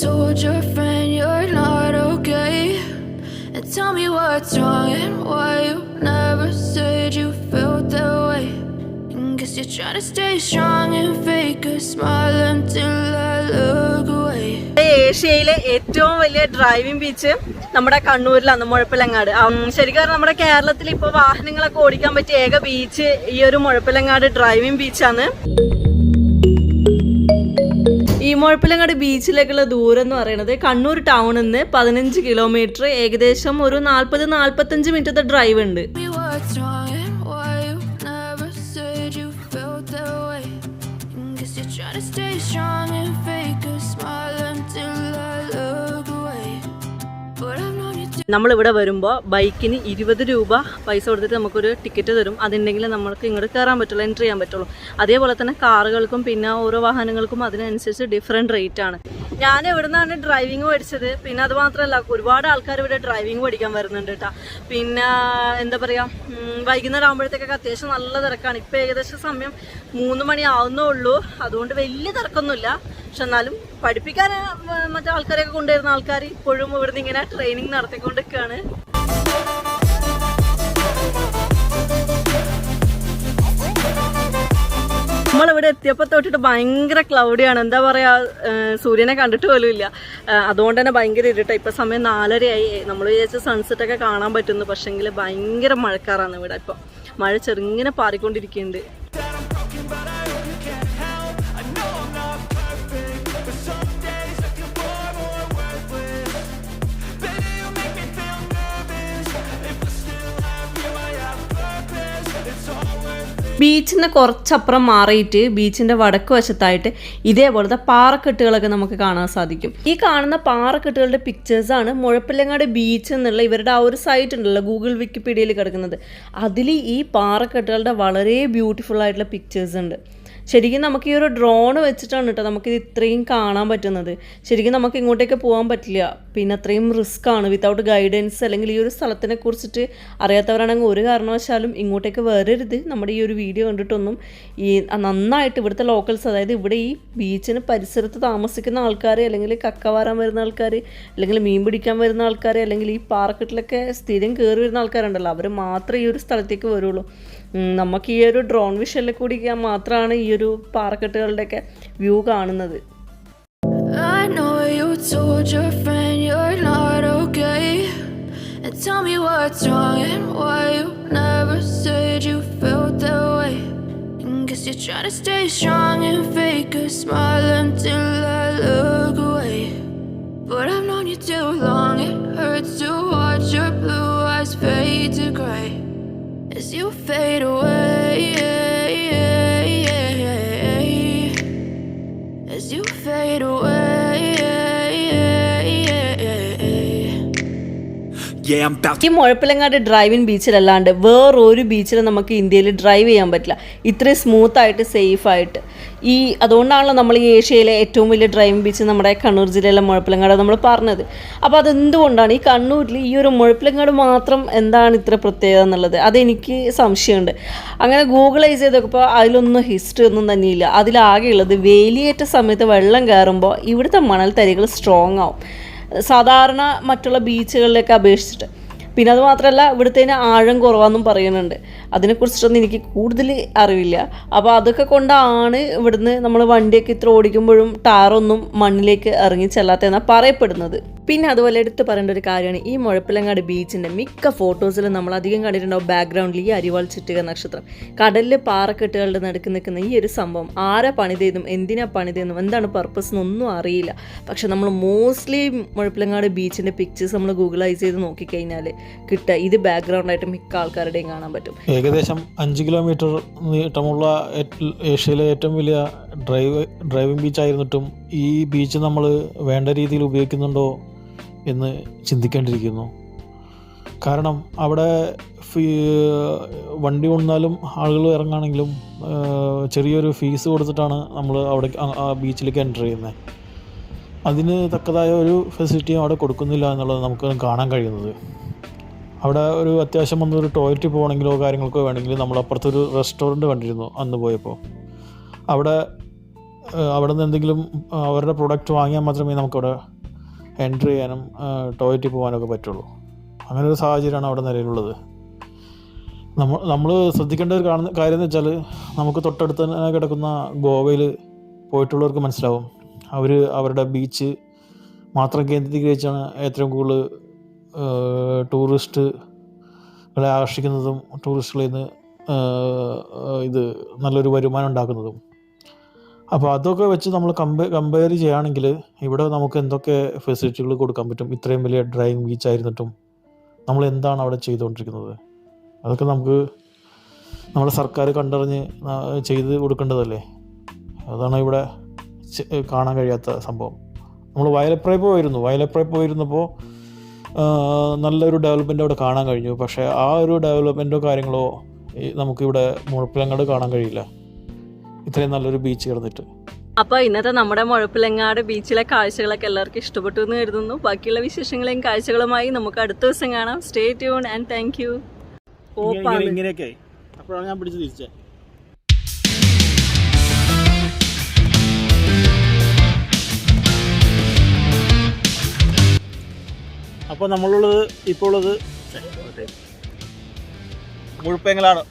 told your friend you're not okay, and tell me what's wrong and why you never said you felt that way. Guess you're trying to stay strong and fake a smile until I look away. ഏഷ്യയിലെ ഏറ്റവും വലിയ driving beach നമ്മുടെ കണ്ണൂരിലാണ്, മുഴപ്പിലങ്ങാട്. ശരിക്കും നമ്മുടെ കേരളത്തിൽ ഇപ്പോൾ വാഹനങ്ങളൊക്കെ ഓടിക്കാൻ പറ്റിയ ഏക ബീച്ച് ഈ ഒരു മുഴപ്പിലങ്ങാട് ഡ്രൈവിംഗ് ബീച്ചാണ്. ഈ മുഴപ്പിലങ്ങാട് ബീച്ചിലേക്കുള്ള ദൂരം എന്ന് പറയുന്നത് കണ്ണൂർ ടൗണിൽ നിന്ന് 15 കിലോമീറ്റർ, ഏകദേശം ഒരു 40-45 മിനിറ്റത്തെ ഡ്രൈവ് ഉണ്ട്. നമ്മളിവിടെ വരുമ്പോൾ ബൈക്കിന് 20 രൂപ പൈസ കൊടുത്തിട്ട് നമുക്കൊരു ടിക്കറ്റ് തരും. അതുണ്ടെങ്കിൽ നമ്മൾക്ക് ഇങ്ങോട്ട് കയറാൻ പറ്റുള്ളൂ, എൻട്രി ചെയ്യാൻ പറ്റുള്ളൂ. അതേപോലെ തന്നെ കാറുകൾക്കും പിന്നെ ഓരോ വാഹനങ്ങൾക്കും അതിനനുസരിച്ച് ഡിഫറെൻറ്റ് റേറ്റ് ആണ്. ഞാൻ ഇവിടെ നിന്നാണ് ഡ്രൈവിംഗ് പഠിച്ചത്. പിന്നെ അത് മാത്രമല്ല, ഒരുപാട് ആൾക്കാർ ഇവിടെ ഡ്രൈവിംഗ് പഠിക്കാൻ വരുന്നുണ്ട് കേട്ടോ. പിന്നെ എന്താ പറയുക, വൈകുന്നേരം ആകുമ്പോഴത്തേക്കൊക്കെ അത്യാവശ്യം നല്ല തിരക്കാണ്. ഇപ്പോൾ ഏകദേശം സമയം 3 മണി ആവുന്നേ ഉള്ളൂ. അതുകൊണ്ട് വലിയ തിരക്കൊന്നുമില്ല. പക്ഷെ എന്നാലും പഠിപ്പിക്കാൻ മറ്റേ ആൾക്കാരെയൊക്കെ കൊണ്ടുവരുന്ന ആൾക്കാർ ഇപ്പോഴും ഇവിടുന്ന് ഇങ്ങനെ ട്രെയിനിങ് നടത്തിക്കൊണ്ടിരിക്കുകയാണ്. നമ്മളിവിടെ എത്തിയപ്പോൾ തൊട്ടിട്ട് ഭയങ്കര ക്ലൗഡിയാണ്. എന്താ പറയുക, സൂര്യനെ കണ്ടിട്ട് പോലും ഇല്ല. അതുകൊണ്ട് തന്നെ ഭയങ്കര ഇരുട്ടാണ്. ഇപ്പം സമയം 4:30 നമ്മൾ വിചാരിച്ച സൺസെറ്റൊക്കെ കാണാൻ പറ്റുന്നു. പക്ഷേങ്കിൽ ഭയങ്കര മഴക്കാറാണ് ഇവിടെ. ഇപ്പം മഴ ചെറുങ്ങനെ പാറിക്കൊണ്ടിരിക്കുന്നുണ്ട്. ബീച്ചിന് കുറച്ചപ്പുറം മാറിയിട്ട് ബീച്ചിൻ്റെ വടക്ക് വശത്തായിട്ട് ഇതേപോലത്തെ പാറക്കെട്ടുകളൊക്കെ നമുക്ക് കാണാൻ സാധിക്കും. ഈ കാണുന്ന പാറക്കെട്ടുകളുടെ പിക്ചേഴ്സാണ് മുഴപ്പിലങ്ങാട് ബീച്ച് എന്നുള്ള ഇവരുടെ ആ ഒരു സൈറ്റ് ഉണ്ടല്ലോ, ഗൂഗിൾ വിക്കിപീഡിയയിൽ കിടക്കുന്നത്. അതിൽ ഈ പാറക്കെട്ടുകളുടെ വളരെ ബ്യൂട്ടിഫുൾ ആയിട്ടുള്ള പിക്ചേഴ്സ് ഉണ്ട്. ശരിക്കും നമുക്ക് ഈ ഒരു ഡ്രോൺ വെച്ചിട്ടാണ് കേട്ടോ നമുക്കിത് ഇത്രയും കാണാൻ പറ്റുന്നത്. ശരിക്കും നമുക്ക് ഇങ്ങോട്ടേക്ക് പോകാൻ പറ്റില്ല. പിന്നെ അത്രയും റിസ്ക് ആണ്. വിത്തൗട്ട് ഗൈഡൻസ് അല്ലെങ്കിൽ ഈ ഒരു സ്ഥലത്തിനെ കുറിച്ചിട്ട് അറിയാത്തവരാണെങ്കിൽ ഒരു കാരണവശാലും ഇങ്ങോട്ടേക്ക് വരരുത്. നമ്മുടെ ഈ ഒരു വീഡിയോ കണ്ടിട്ടൊന്നും ഈ നന്നായിട്ട് ഇവിടുത്തെ ലോക്കൽസ്, അതായത് ഇവിടെ ഈ ബീച്ചിന് പരിസരത്ത് താമസിക്കുന്ന ആൾക്കാർ, അല്ലെങ്കിൽ കക്ക വാരാൻ വരുന്ന ആൾക്കാർ, അല്ലെങ്കിൽ മീൻ പിടിക്കാൻ വരുന്ന ആൾക്കാർ, അല്ലെങ്കിൽ ഈ പാറക്കെട്ടിലൊക്കെ സ്ഥിരം കയറി വരുന്ന ആൾക്കാരുണ്ടല്ലോ, അവർ മാത്രമേ ഈ ഒരു സ്ഥലത്തേക്ക് വരുള്ളൂ. നമുക്ക് ഈ ഒരു ഡ്രോൺ വിഷനിൽ കൂടി മാത്രമാണ് ഈ ഒരു പാറക്കെട്ടുകളുടെയൊക്കെ വ്യൂ കാണുന്നത്. I know you told your friend you're not okay, and tell me what's wrong and why you never said you felt that way. Guess you're trying to stay strong and fake a smile until I look away. But I've known you too long, it hurts to watch your blue eyes fade to gray as you fade away, as you fade away. ഈ Muzhappilangad drive-in ബീച്ചിലല്ലാണ്ട് വേറൊരു ബീച്ചിൽ നമുക്ക് ഇന്ത്യയിൽ drive ചെയ്യാൻ പറ്റില്ല ഇത്രയും സ്മൂത്തായിട്ട് സേഫായിട്ട്. അതുകൊണ്ടാണല്ലോ നമ്മൾ ഈ ഏഷ്യയിലെ ഏറ്റവും വലിയ ഡ്രൈവിംഗ് ബീച്ച് നമ്മുടെ കണ്ണൂർ ജില്ലയിലെ മുഴപ്പിലങ്ങാട് നമ്മൾ പറഞ്ഞത്. അപ്പോൾ അതെന്തുകൊണ്ടാണ് ഈ കണ്ണൂരിൽ ഈ ഒരു മുഴപ്പിലങ്ങാട് മാത്രം എന്താണ് ഇത്ര പ്രത്യേകത എന്നുള്ളത് അതെനിക്ക് സംശയമുണ്ട്. അങ്ങനെ ഗൂഗിളൈസ് ചെയ്തപ്പോൾ അതിലൊന്നും ഹിസ്റ്ററി ഒന്നും തന്നെയില്ല. അതിലാകെയുള്ളത് വേലിയേറ്റ സമയത്ത് വെള്ളം കയറുമ്പോൾ ഇവിടുത്തെ മണൽത്തരികൾ സ്ട്രോങ് ആവും സാധാരണ മറ്റുള്ള ബീച്ചുകളിലേക്ക് അപേക്ഷിച്ചിട്ട്. പിന്നെ അത് മാത്രമല്ല ഇവിടുത്തേന് ആഴം കുറവാണെന്നും പറയുന്നുണ്ട്. അതിനെക്കുറിച്ചിട്ടൊന്നും എനിക്ക് കൂടുതൽ അറിവില്ല. അപ്പോൾ അതൊക്കെ കൊണ്ടാണ് ഇവിടുന്ന് നമ്മൾ വണ്ടിയൊക്കെ ഇത്ര ഓടിക്കുമ്പോഴും ടാറൊന്നും മണ്ണിലേക്ക് ഇറങ്ങി ചെല്ലാത്തതെന്നാണ് പറയപ്പെടുന്നത്. പിന്നെ അതുപോലെ എടുത്ത് പറയേണ്ട ഒരു കാര്യമാണ് ഈ മുഴപ്പിലങ്ങാട് ബീച്ചിൻ്റെ മിക്ക ഫോട്ടോസിലും നമ്മൾ അധികം കണ്ടിട്ടുണ്ടാവും ബാക്ക്ഗ്രൗണ്ടിൽ ഈ അരിവാൾ ചുറ്റിക നക്ഷത്രം. കടലിൽ പാറക്കെട്ടുകളുടെ നടുക്ക് നിൽക്കുന്ന ഈ ഒരു സംഭവം ആരാ പണിതെന്നും എന്തിനാ പണിതെന്നും എന്താണ് പർപ്പസ് എന്നൊന്നും അറിയില്ല. പക്ഷെ നമ്മൾ മോസ്റ്റ്ലി മുഴപ്പിലങ്ങാട് ബീച്ചിൻ്റെ പിക്ചേഴ്സ് നമ്മൾ ഗൂഗിളൈസ് ചെയ്ത് നോക്കിക്കഴിഞ്ഞാൽ കിട്ടുക ഇത് ബാക്ക്ഗ്രൗണ്ടായിട്ട് മിക്ക ആൾക്കാരുടെയും കാണാൻ പറ്റും. ഏകദേശം 5 കിലോമീറ്റർ നീട്ടമുള്ള ഏഷ്യയിലെ ഏറ്റവും വലിയ ഡ്രൈവിംഗ് ബീച്ചായിരുന്നിട്ടും ഈ ബീച്ച് നമ്മൾ വേണ്ട രീതിയിൽ ഉപയോഗിക്കുന്നുണ്ടോ എന്ന് ചിന്തിക്കേണ്ടിയിരിക്കുന്നു. കാരണം അവിടെ വണ്ടി കൊണ്ടാലും ആളുകൾ ഇറങ്ങുകയാണെങ്കിലും ചെറിയൊരു ഫീസ് കൊടുത്തിട്ടാണ് നമ്മൾ അവിടെ ആ ബീച്ചിലേക്ക് എൻ്റർ ചെയ്യുന്നത്. അതിന് തക്കതായ ഒരു ഫെസിലിറ്റിയും അവിടെ കൊടുക്കുന്നില്ല എന്നുള്ളത് നമുക്ക് കാണാൻ കഴിയുന്നത്. അവിടെ ഒരു അത്യാവശ്യം വന്നൊരു ടോയ്ലറ്റ് പോകണമെങ്കിലോ കാര്യങ്ങൾക്കോ വേണമെങ്കിൽ നമ്മൾ അപ്പുറത്തൊരു റെസ്റ്റോറൻറ്റ് കണ്ടിരുന്നു അന്ന് പോയപ്പോൾ. അവിടെ അവിടെ നിന്ന് എന്തെങ്കിലും അവരുടെ പ്രൊഡക്റ്റ് വാങ്ങിയാൽ മാത്രമേ നമുക്കവിടെ എൻട്രി ചെയ്യാനും ടോയ്ലറ്റിൽ പോകാനൊക്കെ പറ്റുള്ളൂ. അങ്ങനെ ഒരു സാഹചര്യമാണ് അവിടെ നിലവിലുള്ളത്. നമ്മൾ ശ്രദ്ധിക്കേണ്ട ഒരു കാര്യം എന്ന് വെച്ചാൽ, നമുക്ക് തൊട്ടടുത്ത് തന്നെ കിടക്കുന്ന ഗോവയിൽ പോയിട്ടുള്ളവർക്ക് മനസ്സിലാവും, അവരുടെ ബീച്ച് മാത്രം കേന്ദ്രീകരിച്ചാണ് ഏറ്റവും കൂടുതൽ ടൂറിസ്റ്റുകളെ ആകർഷിക്കുന്നതും ടൂറിസ്റ്റുകളിൽ നിന്ന് ഇത് നല്ലൊരു വരുമാനം ഉണ്ടാക്കുന്നതും. അപ്പോൾ അതൊക്കെ വെച്ച് നമ്മൾ കമ്പയർ ചെയ്യുകയാണെങ്കിൽ ഇവിടെ നമുക്ക് എന്തൊക്കെ ഫെസിലിറ്റികൾ കൊടുക്കാൻ പറ്റും? ഇത്രയും വലിയ ഡ്രൈവിംഗ് ബീച്ച് ആയിരുന്നിട്ടും നമ്മൾ എന്താണ് അവിടെ ചെയ്തുകൊണ്ടിരിക്കുന്നത്? അതൊക്കെ നമുക്ക് നമ്മുടെ സർക്കാർ കണ്ടറിഞ്ഞ് ചെയ്ത് കൊടുക്കേണ്ടതല്ലേ. അതാണ് ഇവിടെ കാണാൻ കഴിയാത്ത സംഭവം. നമ്മൾ വയലപ്പുഴ പോയിരുന്നപ്പോൾ നല്ലൊരു ഡെവലപ്മെൻ്റ് അവിടെ കാണാൻ കഴിഞ്ഞു. പക്ഷേ ആ ഒരു ഡെവലപ്മെൻറ്റോ കാര്യങ്ങളോ നമുക്കിവിടെ മുഴപ്പിലങ്ങാട് കാണാൻ കഴിയില്ല, ഇത്രയും നല്ലൊരു ബീച്ച് കിടന്നിട്ട്. അപ്പോൾ ഇന്നത്തെ നമ്മുടെ മുഴപ്പിലങ്ങാട് ബീച്ചിലെ കാഴ്ചകളൊക്കെ എല്ലാവർക്കും ഇഷ്ടപ്പെട്ടു എന്ന് കരുതുന്നു. ബാക്കിയുള്ള വിശേഷങ്ങളെയും കാഴ്ചകളുമായി നമുക്ക് അടുത്ത ദിവസം കാണാം. Stay tune and thank you. ഇങ്ങനെയൊക്കെ അപ്പോഴാണ് ഞാൻ പിടിച്ച് തിരിച്ചത്. അപ്പോൾ ഇപ്പോൾ ഉള്ളത് മുഴപ്പിലങ്ങാടാണ്.